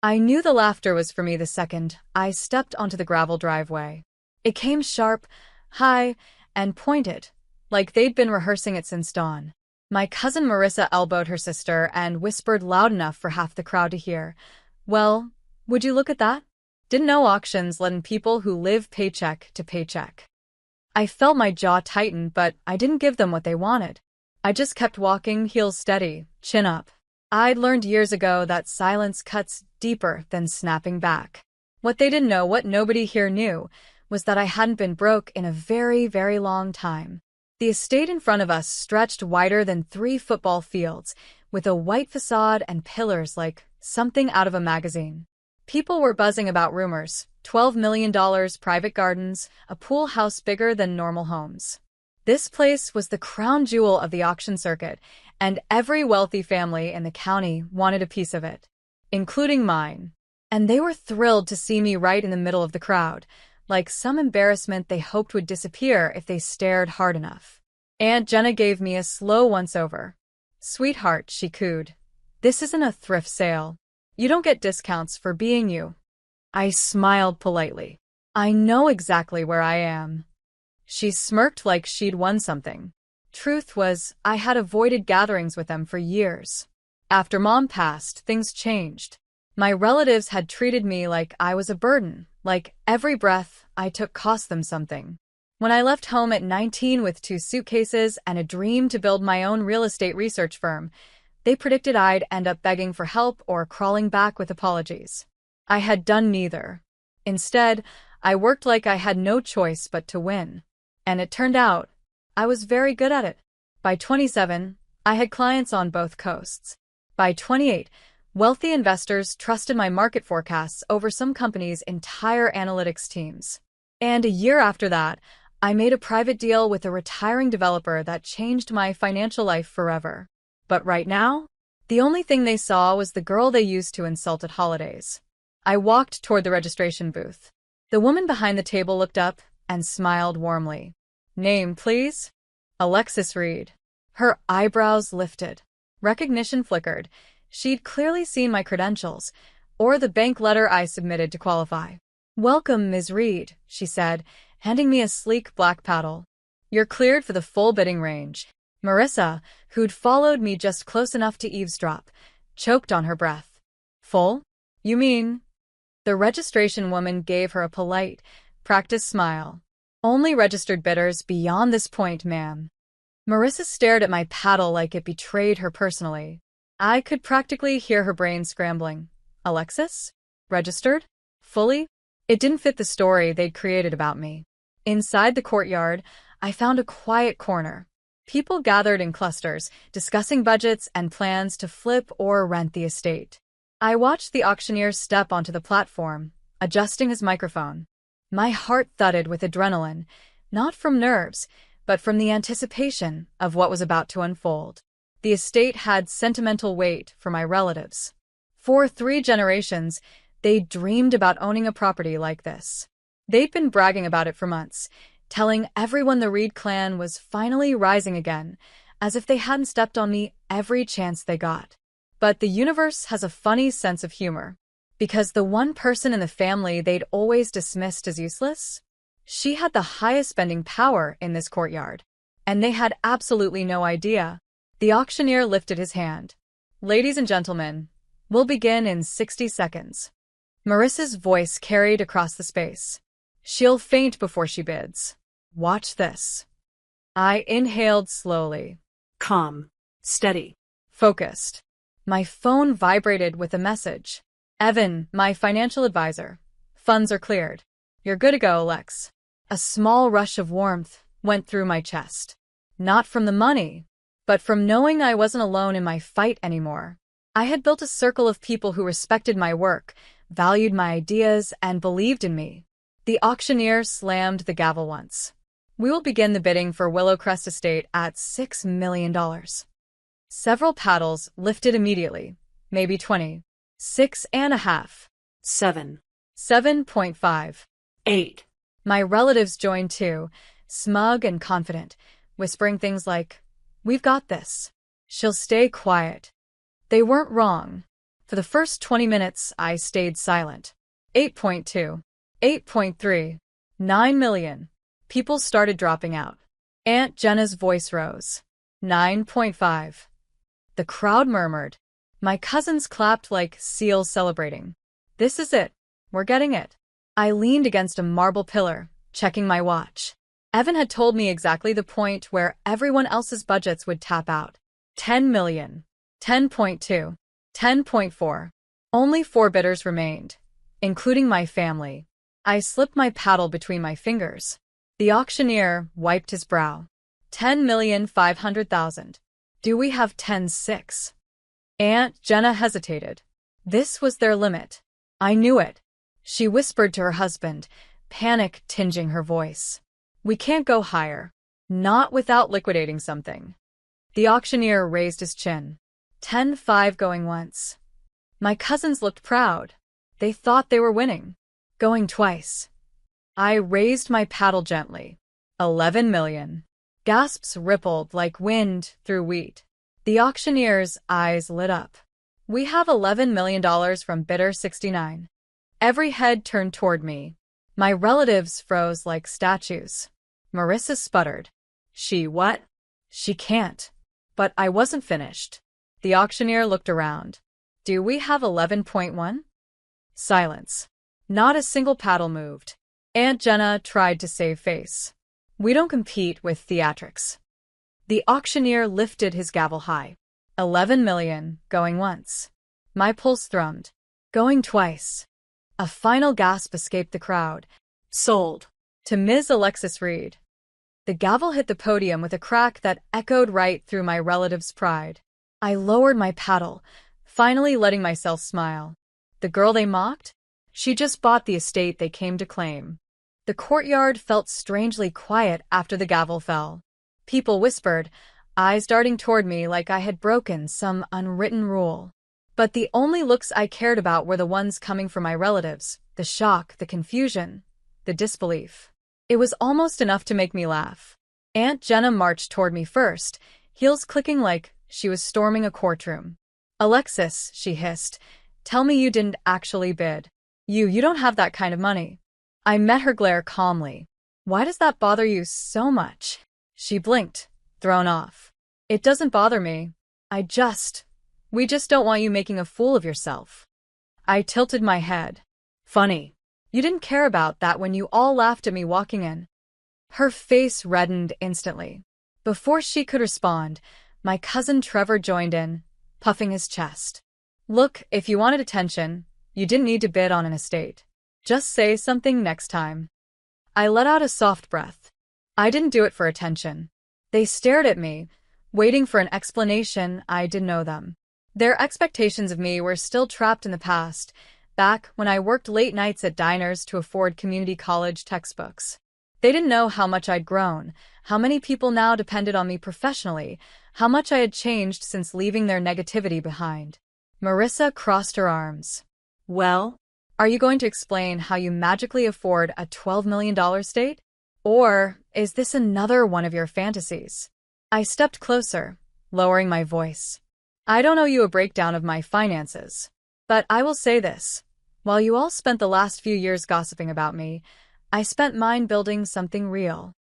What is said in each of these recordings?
I knew the laughter was for me the second I stepped onto the gravel driveway. It came sharp, high, and pointed, like they'd been rehearsing it since dawn. My cousin Marissa elbowed her sister and whispered loud enough for half the crowd to hear. Well, would you look at that? Didn't know auctions let in people who live paycheck to paycheck. I felt my jaw tighten, but I didn't give them what they wanted. I just kept walking, heels steady, chin up. I'd learned years ago that silence cuts deeper than snapping back. What they didn't know, what nobody here knew, was that I hadn't been broke in a very, very long time. The estate in front of us stretched wider than 3 football fields, with a white facade and pillars like something out of a magazine. People were buzzing about rumors, $12 million private gardens, a pool house bigger than normal homes. This place was the crown jewel of the auction circuit, and every wealthy family in the county wanted a piece of it, including mine. And they were thrilled to see me right in the middle of the crowd, like some embarrassment they hoped would disappear if they stared hard enough. Aunt Jenna gave me a slow once-over. "Sweetheart," she cooed, "this isn't a thrift sale. You don't get discounts for being you." I smiled politely. "I know exactly where I am." She smirked like she'd won something. Truth was, I had avoided gatherings with them for years. After Mom passed, things changed. My relatives had treated me like I was a burden, like every breath I took cost them something. When I left home at 19 with 2 suitcases and a dream to build my own real estate research firm, they predicted I'd end up begging for help or crawling back with apologies. I had done neither. Instead, I worked like I had no choice but to win. And it turned out, I was very good at it. By 27, I had clients on both coasts. By 28, wealthy investors trusted my market forecasts over some companies' entire analytics teams. And a year after that, I made a private deal with a retiring developer that changed my financial life forever. But right now, the only thing they saw was the girl they used to insult at holidays. I walked toward the registration booth. The woman behind the table looked up and smiled warmly. "Name, please?" "Alexis Reed." Her eyebrows lifted. Recognition flickered. She'd clearly seen my credentials, or the bank letter I submitted to qualify. "Welcome, Ms. Reed," she said, handing me a sleek black paddle. "You're cleared for the full bidding range." Marissa, who'd followed me just close enough to eavesdrop, choked on her breath. "Full? You mean?" The registration woman gave her a polite, practiced smile. "Only registered bidders beyond this point, ma'am." Marissa stared at my paddle like it betrayed her personally. I could practically hear her brain scrambling. Alexis? Registered? Fully? It didn't fit the story they'd created about me. Inside the courtyard, I found a quiet corner. People gathered in clusters, discussing budgets and plans to flip or rent the estate. I watched the auctioneer step onto the platform, adjusting his microphone. My heart thudded with adrenaline, not from nerves, but from the anticipation of what was about to unfold. The estate had sentimental weight for my relatives. For 3 generations, they'd dreamed about owning a property like this. They'd been bragging about it for months, telling everyone the Reed clan was finally rising again, as if they hadn't stepped on me every chance they got. But the universe has a funny sense of humor. Because the one person in the family they'd always dismissed as useless, she had the highest spending power in this courtyard. And they had absolutely no idea. The auctioneer lifted his hand. "Ladies and gentlemen, we'll begin in 60 seconds. Marissa's voice carried across the space. "She'll faint before she bids. Watch this." I inhaled slowly. Calm. Steady. Focused. My phone vibrated with a message. "Evan, my financial advisor. Funds are cleared. You're good to go, Lex." A small rush of warmth went through my chest. Not from the money, but from knowing I wasn't alone in my fight anymore. I had built a circle of people who respected my work, valued my ideas, and believed in me. The auctioneer slammed the gavel once. "We will begin the bidding for Willow Crest Estate at $6 million. Several paddles lifted immediately, maybe 20. 6.5. 7. 7.5. 8. My relatives joined too, smug and confident, whispering things like, "We've got this. She'll stay quiet." They weren't wrong. For the first 20 minutes, I stayed silent. 8.2. 8.3. 9 million. People started dropping out. Aunt Jenna's voice rose. 9.5. The crowd murmured. My cousins clapped like seals celebrating. This is it. We're getting it. I leaned against a marble pillar, checking my watch. Evan had told me exactly the point where everyone else's budgets would tap out. 10 million. 10.2. 10.4. Only 4 bidders remained, including my family. I slipped my paddle between my fingers. The auctioneer wiped his brow. 10,500,000. Do we have 10.6? Aunt Jenna hesitated. This was their limit. I knew it. She whispered to her husband, panic tinging her voice. We can't go higher. Not without liquidating something. The auctioneer raised his chin. 10.5 going once. My cousins looked proud. They thought they were winning. Going twice. I raised my paddle gently. 11 million. Gasps rippled like wind through wheat. The auctioneer's eyes lit up. We have $11 million from bidder 69. Every head turned toward me. My relatives froze like statues. Marissa sputtered. She what? She can't. But I wasn't finished. The auctioneer looked around. Do we have 11.1? Silence. Not a single paddle moved. Aunt Jenna tried to save face. We don't compete with theatrics. The auctioneer lifted his gavel high. 11 million, going once. My pulse thrummed. Going twice. A final gasp escaped the crowd. Sold. To Ms. Alexis Reed. The gavel hit the podium with a crack that echoed right through my relative's pride. I lowered my paddle, finally letting myself smile. The girl they mocked? She just bought the estate they came to claim. The courtyard felt strangely quiet after the gavel fell. People whispered, eyes darting toward me like I had broken some unwritten rule. But the only looks I cared about were the ones coming from my relatives, the shock, the confusion, the disbelief. It was almost enough to make me laugh. Aunt Jenna marched toward me first, heels clicking like she was storming a courtroom. Alexis, she hissed, tell me you didn't actually bid. You don't have that kind of money. I met her glare calmly. Why does that bother you so much? She blinked, thrown off. It doesn't bother me. We just don't want you making a fool of yourself. I tilted my head. Funny. You didn't care about that when you all laughed at me walking in. Her face reddened instantly. Before she could respond, my cousin Trevor joined in, puffing his chest. Look, if you wanted attention, you didn't need to bid on an estate. Just say something next time. I let out a soft breath. I didn't do it for attention. They stared at me, waiting for an explanation. I didn't know them. Their expectations of me were still trapped in the past, back when I worked late nights at diners to afford community college textbooks. They didn't know how much I'd grown, how many people now depended on me professionally, how much I had changed since leaving their negativity behind. Marissa crossed her arms. Well, are you going to explain how you magically afford a $12 million estate? Or is this another one of your fantasies? I stepped closer, lowering my voice. I don't owe you a breakdown of my finances. But I will say this. While you all spent the last few years gossiping about me, I spent mine building something real.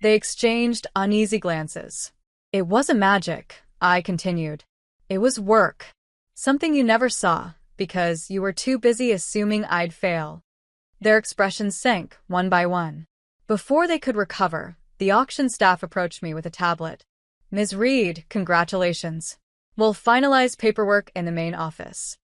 They exchanged uneasy glances. It wasn't magic, I continued. It was work. Something you never saw, because you were too busy assuming I'd fail. Their expressions sank, one by one. Before they could recover, the auction staff approached me with a tablet. Ms. Reed, congratulations. We'll finalize paperwork in the main office.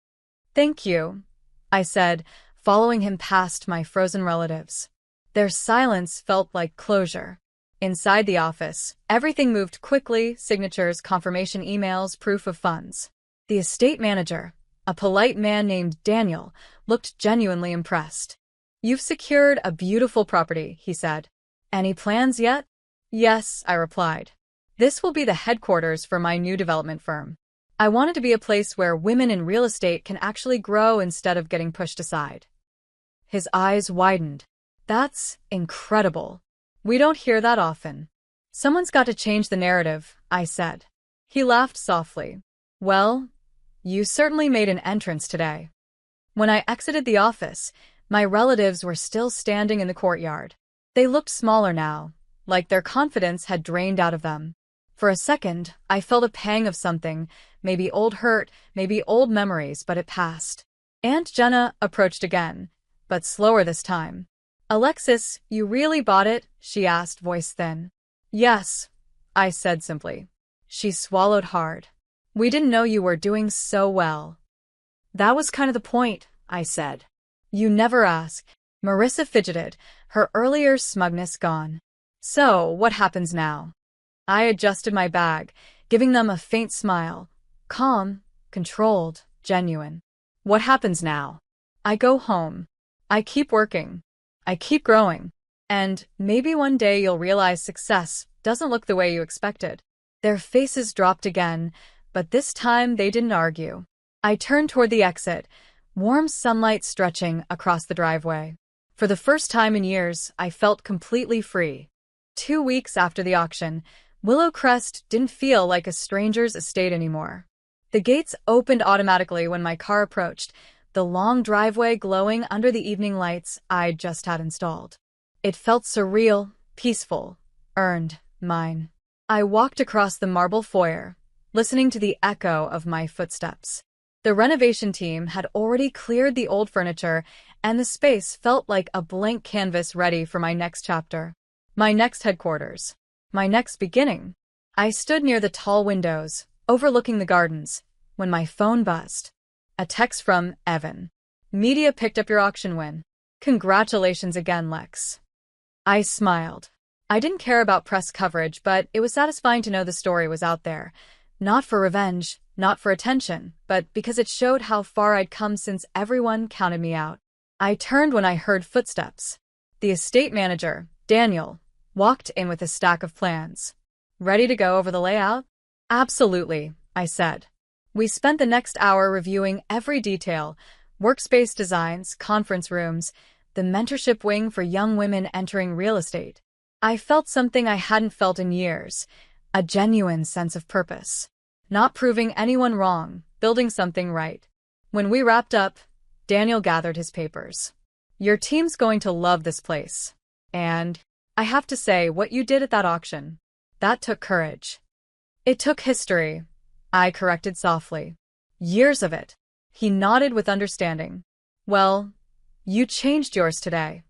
Thank you, I said, following him past my frozen relatives. Their silence felt like closure. Inside the office, everything moved quickly, signatures, confirmation emails, proof of funds. The estate manager, a polite man named Daniel, looked genuinely impressed. You've secured a beautiful property, he said. Any plans yet? Yes, I replied. This will be the headquarters for my new development firm. I want it to be a place where women in real estate can actually grow instead of getting pushed aside. His eyes widened. That's incredible. We don't hear that often. Someone's got to change the narrative, I said. He laughed softly. Well, You certainly made an entrance today. When I exited the office, my relatives were still standing in the courtyard. They looked smaller now, like their confidence had drained out of them. For a second, I felt a pang of something, maybe old hurt, maybe old memories, but it passed. Aunt Jenna approached again, but slower this time. "Alexis, you really bought it?" she asked, voice thin. "Yes," I said simply. She swallowed hard. "We didn't know you were doing so well." "That was kind of the point," I said. "You never ask." Marissa fidgeted, her earlier smugness gone. "So, what happens now?" I adjusted my bag, giving them a faint smile. Calm, controlled, genuine. "What happens now?" "I go home. I keep working. I keep growing. And maybe one day you'll realize success doesn't look the way you expected." Their faces dropped again, but this time they didn't argue. I turned toward the exit, warm sunlight stretching across the driveway. For the first time in years, I felt completely free. 2 weeks after the auction, Willow Crest didn't feel like a stranger's estate anymore. The gates opened automatically when my car approached, the long driveway glowing under the evening lights I'd just had installed. It felt surreal, peaceful, earned, mine. I walked across the marble foyer, listening to the echo of my footsteps. The renovation team had already cleared the old furniture, and the space felt like a blank canvas ready for my next chapter. My next headquarters. My next beginning. I stood near the tall windows, overlooking the gardens, when my phone buzzed. A text from Evan. "Media picked up your auction win. Congratulations again, Lex." I smiled. I didn't care about press coverage, but it was satisfying to know the story was out there. Not for revenge, not for attention, but because it showed how far I'd come since everyone counted me out. I turned when I heard footsteps. The estate manager, Daniel, walked in with a stack of plans. "Ready to go over the layout?" "Absolutely," I said. We spent the next hour reviewing every detail: workspace designs, conference rooms, the mentorship wing for young women entering real estate. I felt something I hadn't felt in years, a genuine sense of purpose. Not proving anyone wrong, building something right. When we wrapped up, Daniel gathered his papers. "Your team's going to love this place. And I have to say, what you did at that auction, that took courage." "It took history," I corrected softly. "Years of it." He nodded with understanding. "Well, you changed yours today."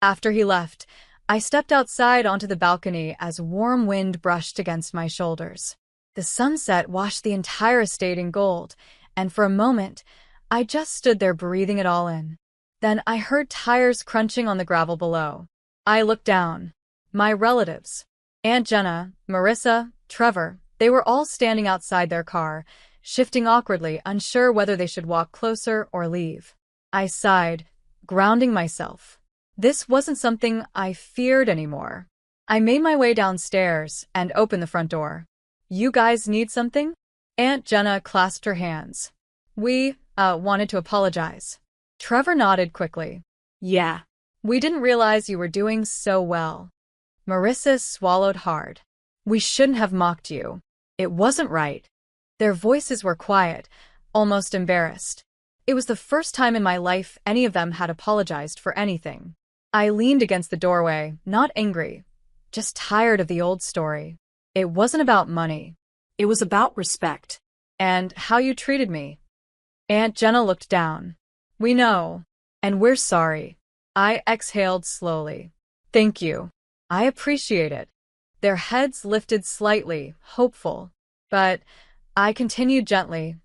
After he left, I stepped outside onto the balcony as warm wind brushed against my shoulders. The sunset washed the entire estate in gold, and for a moment, I just stood there breathing it all in. Then I heard tires crunching on the gravel below. I looked down. My relatives, Aunt Jenna, Marissa, Trevor, they were all standing outside their car, shifting awkwardly, unsure whether they should walk closer or leave. I sighed, grounding myself. This wasn't something I feared anymore. I made my way downstairs and opened the front door. "You guys need something?" Aunt Jenna clasped her hands. "We, wanted to apologize." Trevor nodded quickly. Yeah. "We didn't realize you were doing so well." Marissa swallowed hard. "We shouldn't have mocked you. It wasn't right." Their voices were quiet, almost embarrassed. It was the first time in my life any of them had apologized for anything. I leaned against the doorway, not angry, just tired of the old story. It wasn't about money. It was about respect. And how you treated me. Aunt Jenna looked down. "We know. And we're sorry." I exhaled slowly. "Thank you. I appreciate it." Their heads lifted slightly, hopeful. But I continued gently.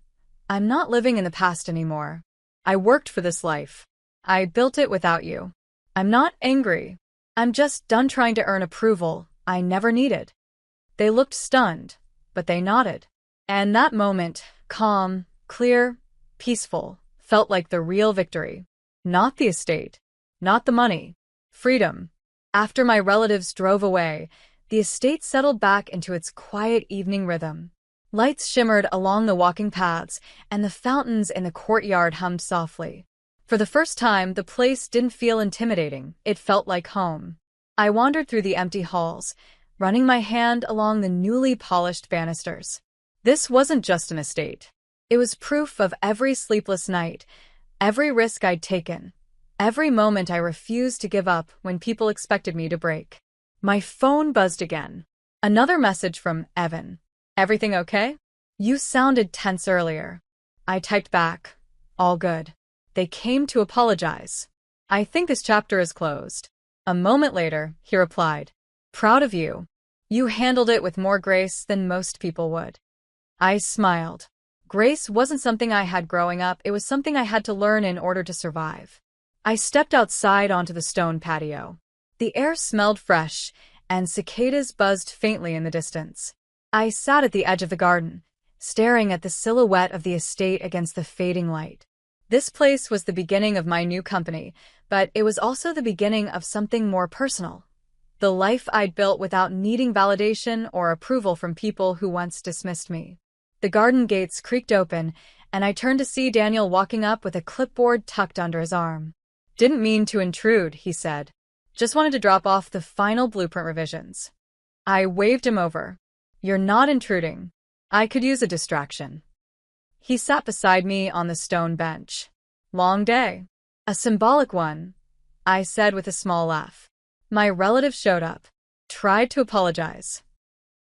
"I'm not living in the past anymore. I worked for this life. I built it without you. I'm not angry. I'm just done trying to earn approval I never needed." They looked stunned, but they nodded. And that moment, calm, clear, peaceful, felt like the real victory. Not the estate, not the money, freedom. After my relatives drove away, the estate settled back into its quiet evening rhythm. Lights shimmered along the walking paths, and the fountains in the courtyard hummed softly. For the first time, the place didn't feel intimidating. It felt like home. I wandered through the empty halls, running my hand along the newly polished banisters. This wasn't just an estate. It was proof of every sleepless night, every risk I'd taken, every moment I refused to give up when people expected me to break. My phone buzzed again. Another message from Evan. Everything okay? You sounded tense earlier. I typed back. All good. They came to apologize. I think this chapter is closed. A moment later, he replied. Proud of you. You handled it with more grace than most people would. I smiled. Grace wasn't something I had growing up, it was something I had to learn in order to survive. I stepped outside onto the stone patio. The air smelled fresh, and cicadas buzzed faintly in the distance. I sat at the edge of the garden, staring at the silhouette of the estate against the fading light. This place was the beginning of my new company, but it was also the beginning of something more personal. The life I'd built without needing validation or approval from people who once dismissed me. The garden gates creaked open, and I turned to see Daniel walking up with a clipboard tucked under his arm. Didn't mean to intrude, he said. Just wanted to drop off the final blueprint revisions. I waved him over. You're not intruding. I could use a distraction. He sat beside me on the stone bench. Long day. A symbolic one, I said with a small laugh. My relative showed up. Tried to apologize.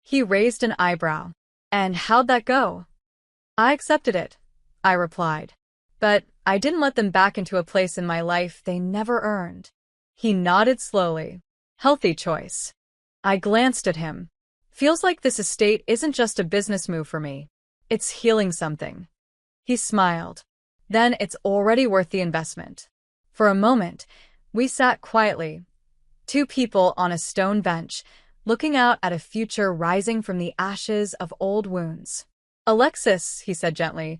He raised an eyebrow. And how'd that go? I accepted it, I replied. But I didn't let them back into a place in my life they never earned. He nodded slowly. Healthy choice. I glanced at him. Feels like this estate isn't just a business move for me. It's healing something. He smiled. Then it's already worth the investment. For a moment, we sat quietly, two people on a stone bench, looking out at a future rising from the ashes of old wounds. Alexis, he said gently,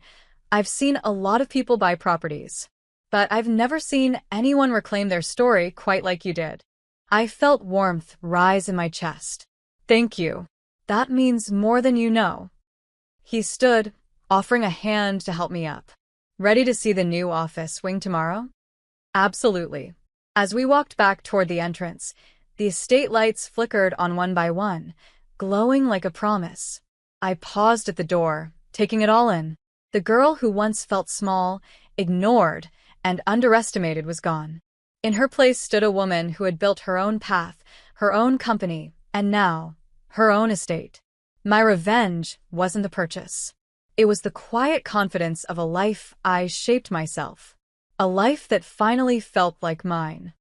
I've seen a lot of people buy properties, but I've never seen anyone reclaim their story quite like you did. I felt warmth rise in my chest. Thank you. That means more than you know. He stood, offering a hand to help me up. Ready to see the new office swing tomorrow? Absolutely. As we walked back toward the entrance, the estate lights flickered on one by one, glowing like a promise. I paused at the door, taking it all in. The girl who once felt small, ignored, and underestimated was gone. In her place stood a woman who had built her own path, her own company, and now, her own estate. My revenge wasn't the purchase. It was the quiet confidence of a life I shaped myself. A life that finally felt like mine.